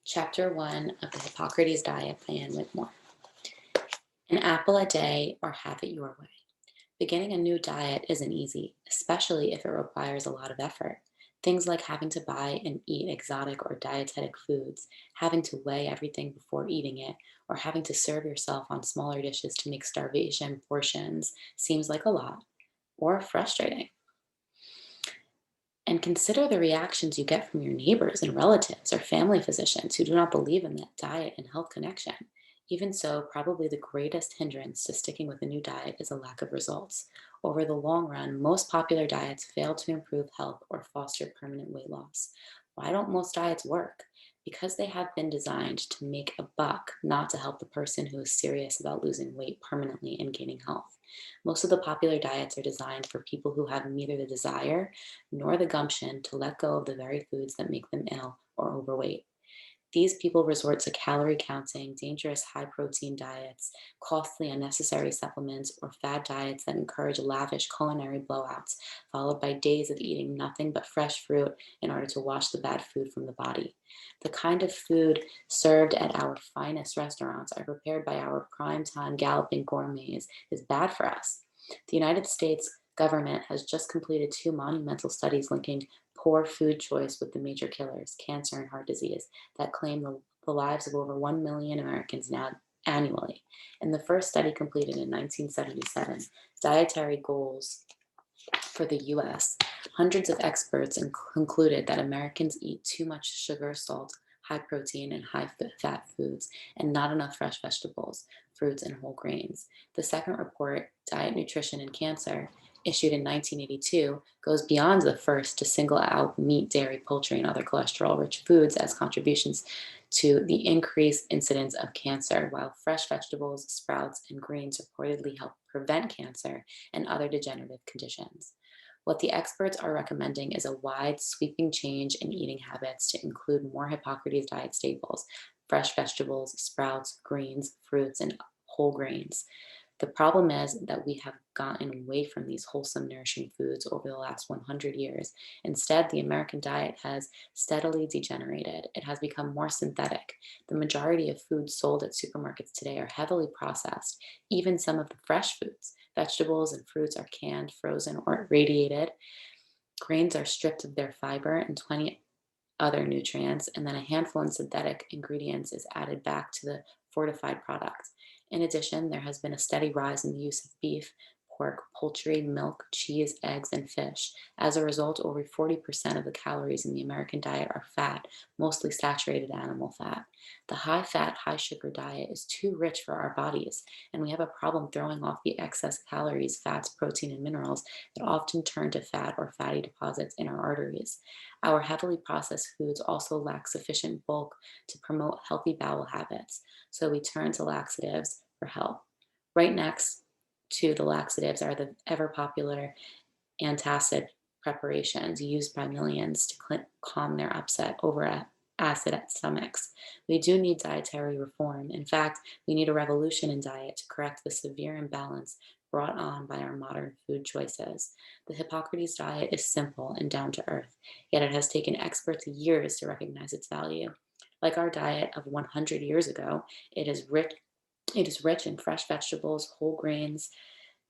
Chapter 1 of the Hippocrates Diet by Wigmore. An apple a day or have it your way. Beginning a new diet isn't easy, especially if it requires a lot of effort. Things like having to buy and eat exotic or dietetic foods, having to weigh everything before eating it, or having to serve yourself on smaller dishes to make starvation portions seems like a lot or frustrating. And consider the reactions you get from your neighbors and relatives or family physicians who do not believe in that diet and health connection. Even so, probably the greatest hindrance to sticking with a new diet is a lack of results. Over the long run, most popular diets fail to improve health or foster permanent weight loss. Why don't most diets work? Because they have been designed to make a buck, not to help the person who is serious about losing weight permanently and gaining health. Most of the popular diets are designed for people who have neither the desire nor the gumption to let go of the very foods that make them ill or overweight. These people resort to calorie counting, dangerous high protein diets, costly unnecessary supplements, or fad diets that encourage lavish culinary blowouts, followed by days of eating nothing but fresh fruit in order to wash the bad food from the body. The kind of food served at our finest restaurants are prepared by our prime-time galloping gourmets is bad for us. The United States government has just completed two monumental studies linking poor food choice with the major killers, cancer and heart disease, that claim the lives of over 1 million Americans now annually. In the first study completed in 1977, dietary goals for the US, hundreds of experts concluded that Americans eat too much sugar, salt, high protein, and high fat foods, and not enough fresh vegetables, fruits, and whole grains. The second report, Diet, Nutrition, and Cancer, issued in 1982, goes beyond the first to single out meat, dairy, poultry, and other cholesterol rich foods as contributions to the increased incidence of cancer, while fresh vegetables, sprouts, and greens reportedly help prevent cancer and other degenerative conditions. What the experts are recommending is a wide, sweeping change in eating habits to include more Hippocrates diet staples, fresh vegetables, sprouts, greens, fruits, and whole grains. The problem is that we have gotten away from these wholesome, nourishing foods over the last 100 years. Instead, the American diet has steadily degenerated. It has become more synthetic. The majority of foods sold at supermarkets today are heavily processed, even some of the fresh foods. Vegetables and fruits are canned, frozen, or irradiated. Grains are stripped of their fiber and 20 other nutrients, and then a handful of synthetic ingredients is added back to the fortified product. In addition, there has been a steady rise in the use of beef, pork, poultry, milk, cheese, eggs, and fish. As a result, over 40% of the calories in the American diet are fat, mostly saturated animal fat. The high fat, high sugar diet is too rich for our bodies, and we have a problem throwing off the excess calories, fats, protein, and minerals that often turn to fat or fatty deposits in our arteries. Our heavily processed foods also lack sufficient bulk to promote healthy bowel habits, so we turn to laxatives for help. Right next to the laxatives are the ever popular antacid preparations used by millions to calm their upset over acid at stomachs. We do need dietary reform. In fact, we need a revolution in diet to correct the severe imbalance brought on by our modern food choices. The Hippocrates diet is simple and down to earth, yet it has taken experts years to recognize its value. Like our diet of 100 years ago, it is rich in fresh vegetables, whole grains,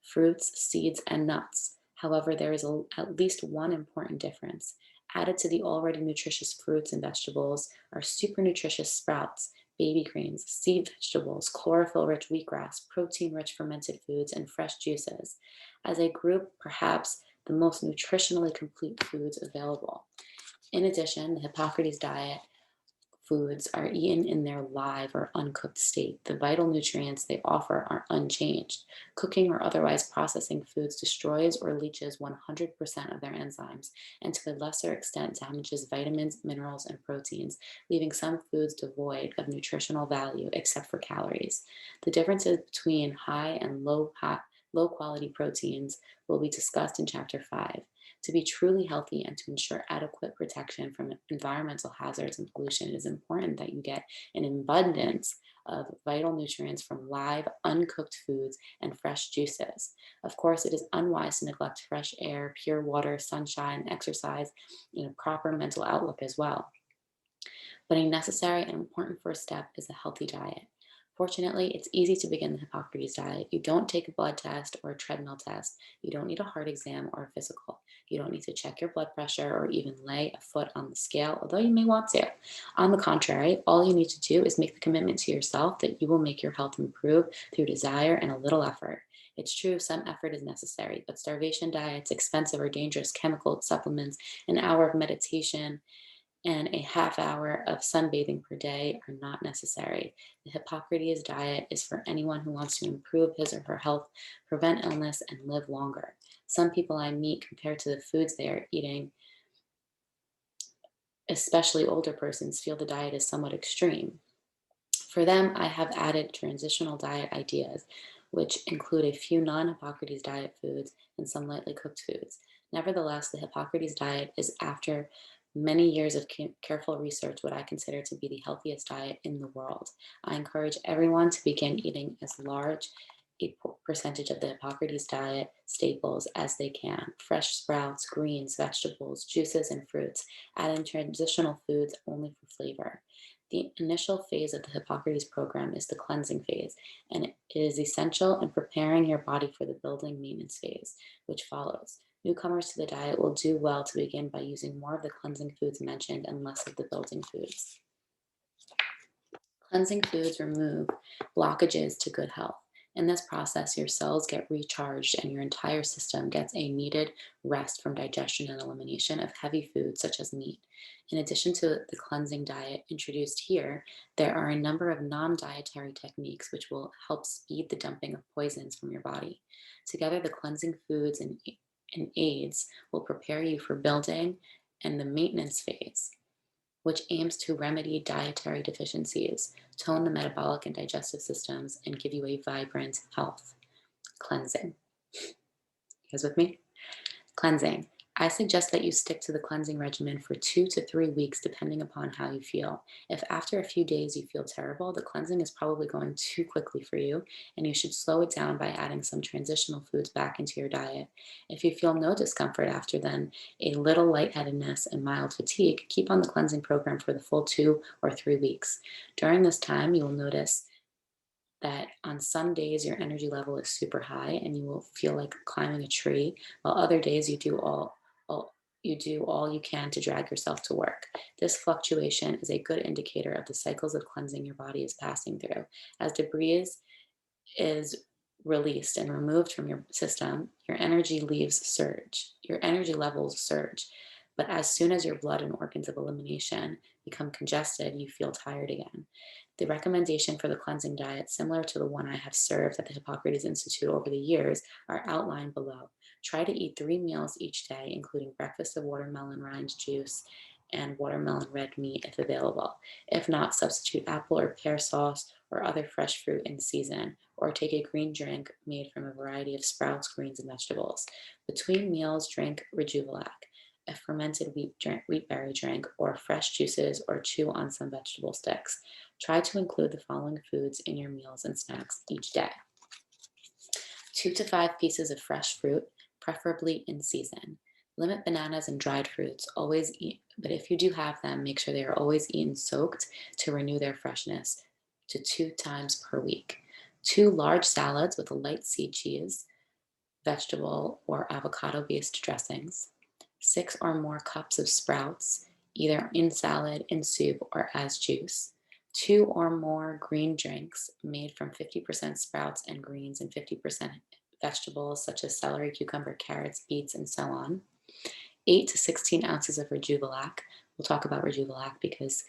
fruits, seeds, and nuts. However, there is at least one important difference. Added to the already nutritious fruits and vegetables are super nutritious sprouts, baby greens, seed vegetables, chlorophyll rich wheatgrass, protein rich fermented foods, and fresh juices. As a group, perhaps the most nutritionally complete foods available. In addition, the Hippocrates diet foods are eaten in their live or uncooked state. The vital nutrients they offer are unchanged. Cooking or otherwise processing foods destroys or leaches 100% of their enzymes, and to a lesser extent damages vitamins, minerals, and proteins, leaving some foods devoid of nutritional value except for calories. The differences between high and low quality proteins will be discussed in chapter 5. To be truly healthy and to ensure adequate protection from environmental hazards and pollution, it is important that you get an abundance of vital nutrients from live, uncooked foods and fresh juices. Of course, it is unwise to neglect fresh air, pure water, sunshine, exercise, and a proper mental outlook as well. But a necessary and important first step is a healthy diet. Fortunately, it's easy to begin the Hippocrates diet. You don't take a blood test or a treadmill test. You don't need a heart exam or a physical. You don't need to check your blood pressure or even lay a foot on the scale, although you may want to. On the contrary, all you need to do is make the commitment to yourself that you will make your health improve through desire and a little effort. It's true, some effort is necessary, but starvation diets, expensive or dangerous chemical supplements, an hour of meditation, and a half hour of sunbathing per day are not necessary. The Hippocrates diet is for anyone who wants to improve his or her health, prevent illness, and live longer. Some people I meet, compared to the foods they are eating, especially older persons, feel the diet is somewhat extreme. For them, I have added transitional diet ideas, which include a few non Hippocrates diet foods and some lightly cooked foods. Nevertheless, the Hippocrates diet is, after many years of careful research, what I consider to be the healthiest diet in the world. I encourage everyone to begin eating as large a percentage of the Hippocrates diet staples as they can: fresh sprouts, greens, vegetables, juices, and fruits. Add in transitional foods only for flavor. The initial phase of the Hippocrates program is the cleansing phase, and it is essential in preparing your body for the building maintenance phase, which follows. Newcomers to the diet will do well to begin by using more of the cleansing foods mentioned and less of the building foods. Cleansing foods remove blockages to good health. In this process, your cells get recharged and your entire system gets a needed rest from digestion and elimination of heavy foods such as meat. In addition to the cleansing diet introduced here, there are a number of non dietary techniques which will help speed the dumping of poisons from your body. Together, the cleansing foods and aids will prepare you for building and the maintenance phase, which aims to remedy dietary deficiencies, tone the metabolic and digestive systems, and give you a vibrant health. Cleansing. You guys with me? Cleansing. I suggest that you stick to the cleansing regimen for 2 to 3 weeks, depending upon how you feel. If after a few days you feel terrible, the cleansing is probably going too quickly for you, and you should slow it down by adding some transitional foods back into your diet. If you feel no discomfort after then, a little lightheadedness and mild fatigue, keep on the cleansing program for the full 2 or 3 weeks. During this time, you will notice that on some days your energy level is super high and you will feel like climbing a tree, while other days all you do all you can to drag yourself to work. This fluctuation is a good indicator of the cycles of cleansing your body is passing through. As debris is released and removed from your system, your energy levels surge. But as soon as your blood and organs of elimination become congested, you feel tired again. The recommendation for the cleansing diet, similar to the one I have served at the Hippocrates Institute over the years, are outlined below. Try to eat 3 meals each day, including breakfast of watermelon rind juice and watermelon red meat if available. If not, substitute apple or pear sauce or other fresh fruit in season, or take a green drink made from a variety of sprouts, greens, and vegetables. Between meals, drink Rejuvelac, a fermented wheatberry drink, or fresh juices, or chew on some vegetable sticks. Try to include the following foods in your meals and snacks each day: 2 to 5 pieces of fresh fruit, preferably in season. Limit bananas and dried fruits. Always eat, but if you do have them, make sure they are always eaten soaked to renew their freshness, to 2 times per week. 2 large salads with a light seed cheese, vegetable, or avocado based dressings. 6 or more cups of sprouts, either in salad, in soup, or as juice. 2 or more green drinks made from 50% sprouts and greens and 50% vegetables such as celery, cucumber, carrots, beets, and so on. 8 to 16 ounces of Rejuvelac. We'll talk about Rejuvelac because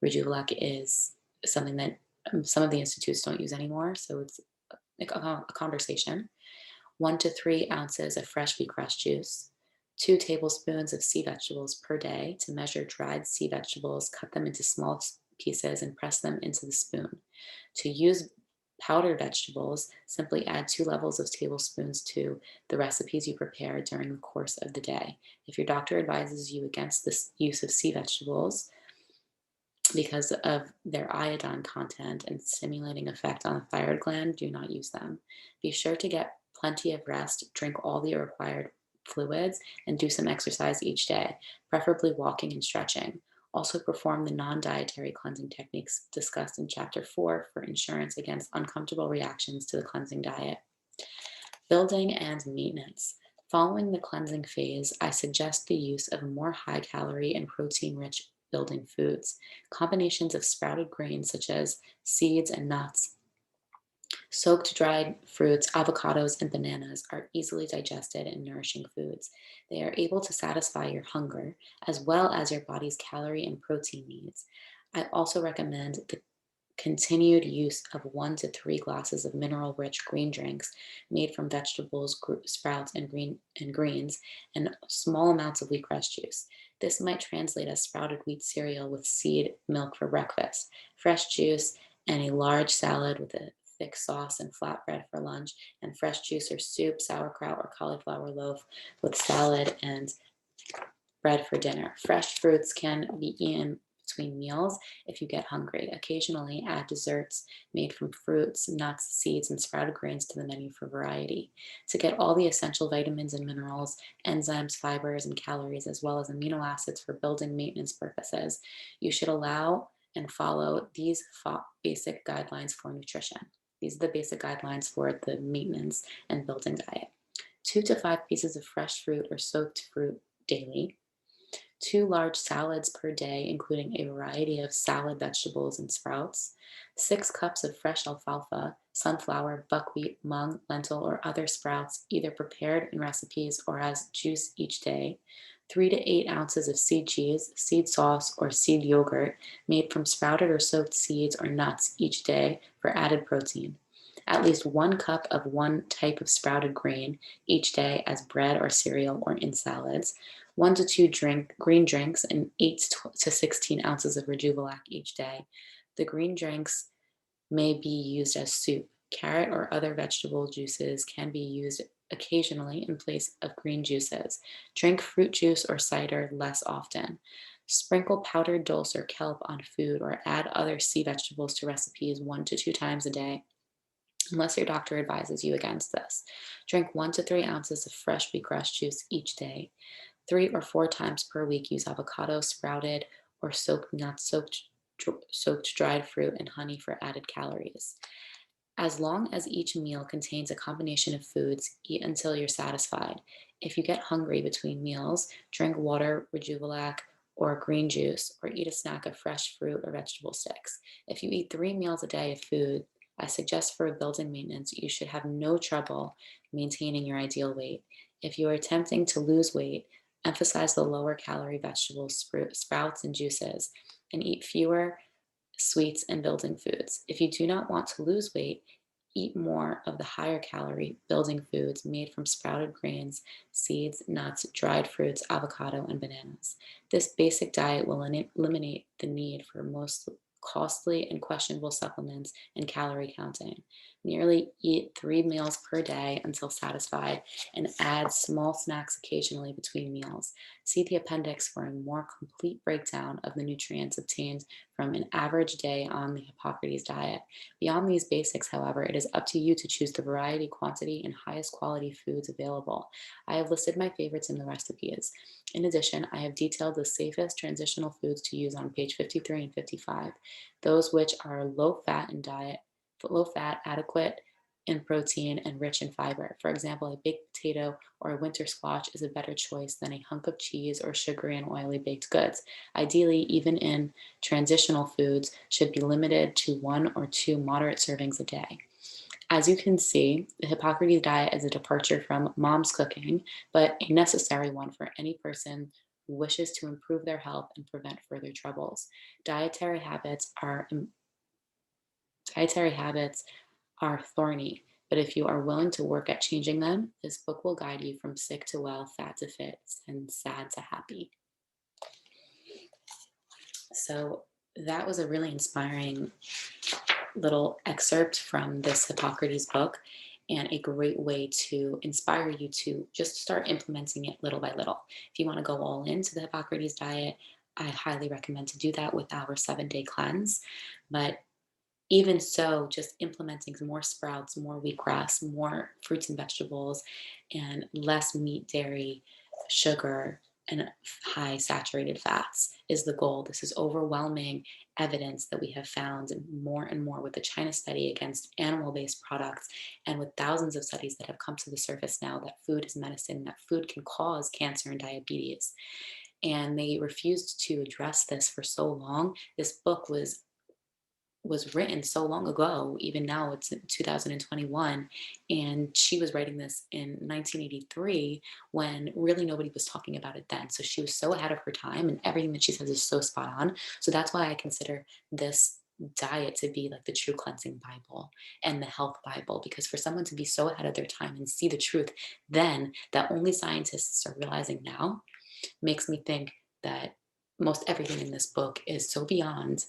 Rejuvelac is something that some of the institutes don't use anymore, so it's like a conversation. 1 to 3 ounces of fresh bee crushed juice. 2 tablespoons of sea vegetables per day. To measure dried sea vegetables, cut them into small pieces and press them into the spoon. To use powdered vegetables, simply add 2 levels of tablespoons to the recipes you prepare during the course of the day. If your doctor advises you against the use of sea vegetables because of their iodine content and stimulating effect on the thyroid gland, do not use them. Be sure to get plenty of rest, drink all the required fluids, and do some exercise each day, preferably walking and stretching. Also, perform the non dietary cleansing techniques discussed in Chapter 4 for insurance against uncomfortable reactions to the cleansing diet. Building and maintenance. Following the cleansing phase, I suggest the use of more high calorie and protein rich building foods. Combinations of sprouted grains such as seeds and nuts, soaked dried fruits, avocados, and bananas are easily digested and nourishing foods. They are able to satisfy your hunger as well as your body's calorie and protein needs. I also recommend the continued use of 1 to 3 glasses of mineral-rich green drinks made from vegetables, sprouts, and greens, and small amounts of wheatgrass juice. This might translate as sprouted wheat cereal with seed milk for breakfast, fresh juice, and a large salad with a thick sauce and flatbread for lunch, and fresh juice or soup, sauerkraut, or cauliflower loaf with salad and bread for dinner. Fresh fruits can be eaten between meals if you get hungry. Occasionally, add desserts made from fruits, nuts, seeds, and sprouted grains to the menu for variety. To get all the essential vitamins and minerals, enzymes, fibers, and calories, as well as amino acids for building maintenance purposes, you should allow and follow these basic guidelines for nutrition. These are the basic guidelines for the maintenance and building diet. 2 to 5 pieces of fresh fruit or soaked fruit daily, 2 large salads per day, including a variety of salad vegetables and sprouts, 6 cups of fresh alfalfa, sunflower, buckwheat, mung, lentil, or other sprouts, either prepared in recipes or as juice each day, 3 to 8 ounces of seed cheese, seed sauce, or seed yogurt made from sprouted or soaked seeds or nuts each day for added protein. At least 1 cup of one type of sprouted grain each day as bread or cereal or in salads, 1 to 2 green drinks, and 8 to 16 ounces of Rejuvelac each day. The green drinks may be used as soup. Carrot or other vegetable juices can be used occasionally in place of green juices. Drink fruit juice or cider less often. Sprinkle powdered dulse or kelp on food or add other sea vegetables to recipes 1 to 2 times a day, unless your doctor advises you against this. Drink 1 to 3 ounces of fresh wheatgrass juice each day. 3 or 4 times per week, use avocado, sprouted, or soaked nuts, soaked dried fruit, and honey for added calories. As long as each meal contains a combination of foods, eat until you're satisfied. If you get hungry between meals, drink water, Rejuvelac, or green juice, or eat a snack of fresh fruit or vegetable sticks. If you eat 3 meals a day of food, I suggest for building maintenance, you should have no trouble maintaining your ideal weight. If you are attempting to lose weight, emphasize the lower calorie vegetables, sprouts, and juices, and eat fewer sweets, and building foods. If you do not want to lose weight, eat more of the higher calorie building foods made from sprouted grains, seeds, nuts, dried fruits, avocado, and bananas. This basic diet will eliminate the need for most costly and questionable supplements and calorie counting. Merely eat 3 meals per day until satisfied and add small snacks occasionally between meals. See the appendix for a more complete breakdown of the nutrients obtained from an average day on the Hippocrates diet. Beyond these basics, however, it is up to you to choose the variety, quantity, and highest quality foods available. I have listed my favorites in the recipes. In addition, I have detailed the safest transitional foods to use on page 53 and 55, those which are low fat, adequate in protein, and rich in fiber. For example, a baked potato or a winter squash is a better choice than a hunk of cheese or sugary and oily baked goods. Ideally, even in transitional foods should be limited to 1 or 2 moderate servings a day. As you can see, the Hippocrates diet is a departure from mom's cooking, but a necessary one for any person who wishes to improve their health and prevent further troubles. Dietary habits are dietary habits are thorny, but if you are willing to work at changing them, this book will guide you from sick to well, fat to fit, and sad to happy. So that was a really inspiring little excerpt from this Hippocrates book, and a great way to inspire you to just start implementing it little by little. If you want to go all into the Hippocrates diet, I highly recommend to do that with our 7-day cleanse. But even so, just implementing more sprouts, more wheatgrass, more fruits and vegetables, and less meat, dairy, sugar, and high saturated fats is the goal. This is overwhelming evidence that we have found more and more with the China study against animal based products, and with thousands of studies that have come to the surface now that food is medicine, that food can cause cancer and diabetes. And they refused to address this for so long. This book was written so long ago. Even now it's in 2021, and she was writing this in 1983 when really nobody was talking about it then. So she was so ahead of her time, and everything that she says is so spot on. So that's why I consider this diet to be like the true cleansing Bible and the health Bible, because for someone to be so ahead of their time and see the truth then that only scientists are realizing now makes me think that most everything in this book is so beyond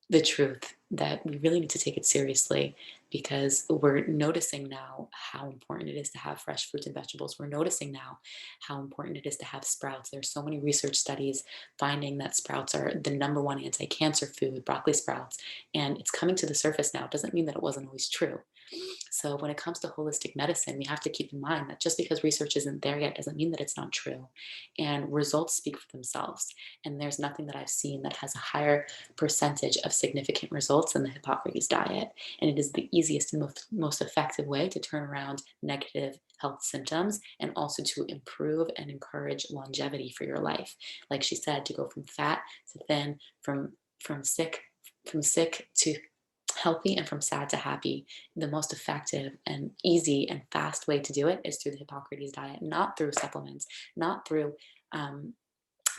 the truth that we really need to take it seriously, because we're noticing now how important it is to have fresh fruits and vegetables. We're noticing now how important it is to have sprouts. There's so many research studies finding that sprouts are the number one anti-cancer food, broccoli sprouts, and it's coming to the surface now. It doesn't mean that it wasn't always true. So when it comes to holistic medicine, we have to keep in mind that just because research isn't there yet doesn't mean that it's not true. And results speak for themselves. And there's nothing that I've seen that has a higher percentage of significant results than the Hippocrates diet. And it is the easiest and most effective way to turn around negative health symptoms and also to improve and encourage longevity for your life. Like she said, to go from fat to thin, from sick to healthy, and from sad to happy. The most effective and easy and fast way to do it is through the Hippocrates diet, not through supplements, not through um,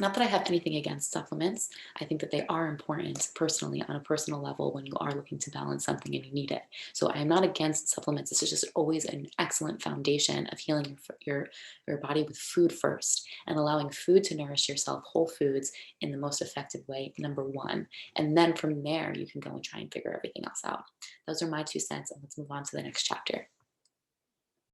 not that I have anything against supplements. I think that they are important personally on a personal level when you are looking to balance something and you need it. So I'm not against supplements. This is just always an excellent foundation of healing your body with food first, and allowing food to nourish yourself, whole foods, in the most effective way, number one. And then from there, you can go and try and figure everything else out. Those are my 2 cents, and let's move on to the next chapter.